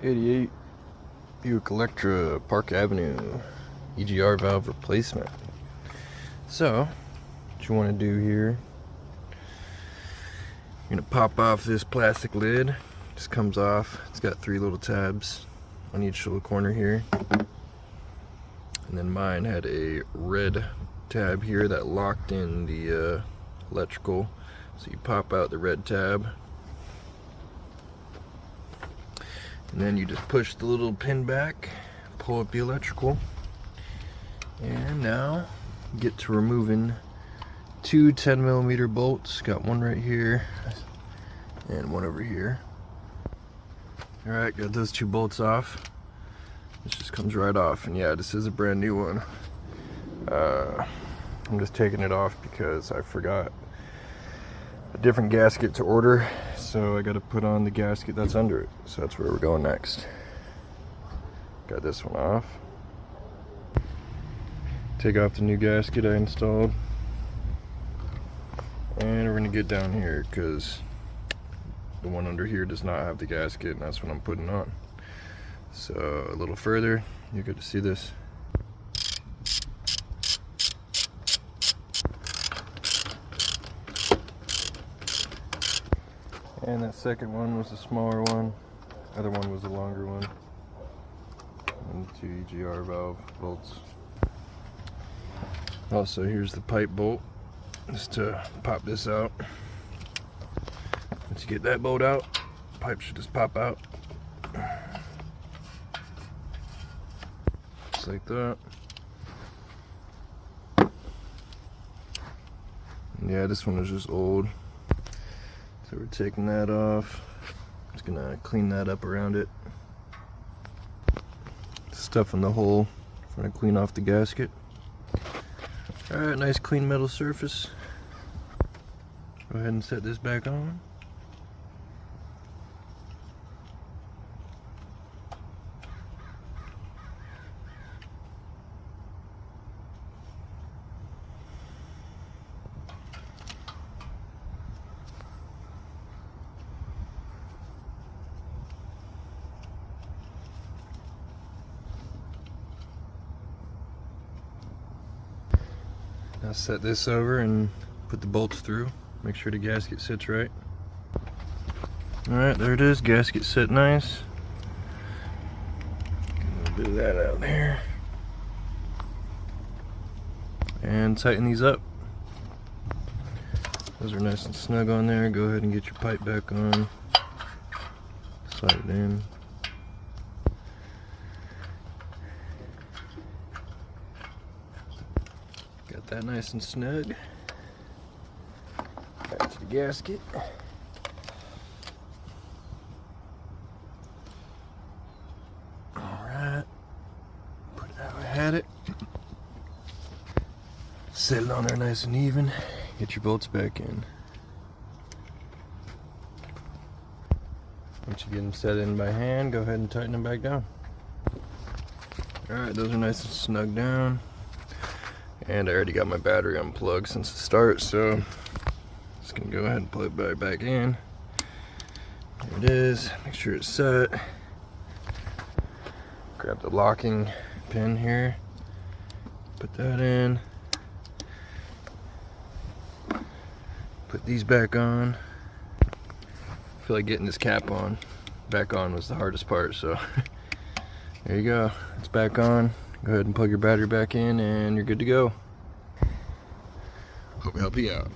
88 Buick Electra, Park Avenue, EGR valve replacement. So, what you want to do here, you're going to pop off this plastic lid. Just comes off. It's got 3 little tabs on each little corner here. And then mine had a red tab here that locked in the electrical. So you pop out the red tab. And then you just push the little pin back, pull up the electrical. And now get to removing 2 10mm bolts. Got one right here and one over here. Alright, got those 2 bolts off. This just comes right off, and yeah, this is a brand new one. I'm just taking it off because I forgot a different gasket to order, so I got to put on the gasket that's under it. So that's where we're going next. Got this one off. Take off the new gasket I installed, and we're gonna get down here because the one under here does not have the gasket, and that's what I'm putting on. So a little further, you get to see this. And that second one was the smaller one. The other one was the longer one. And 2 EGR valve bolts. Also, here's the pipe bolt, just to pop this out. Once you get that bolt out, the pipe should just pop out. Just like that. And yeah, this one is just old. So we're taking that off. Just gonna clean that up around it. Stuff in the hole. Trying to clean off the gasket. Alright, nice clean metal surface. Go ahead and set this back on. Now set this over and put the bolts through. Make sure the gasket sits right. Alright, there it is. Gasket set nice. Get a little bit of that out there. And tighten these up. Those are nice and snug on there. Go ahead and get your pipe back on. Slide it in. Got that nice and snug. Back to the gasket. Alright. Put it how I had it. Set it on there nice and even. Get your bolts back in. Once you get them set in by hand, go ahead and tighten them back down. Alright, those are nice and snug down. And I already got my battery unplugged since the start, so just gonna go ahead and plug it back in. There it is. Make sure it's set. Grab the locking pin here. Put that in. Put these back on. I feel like getting this cap on. Back on was the hardest part, so there you go. It's back on. Go ahead and plug your battery back in and you're good to go. Hope I help you out.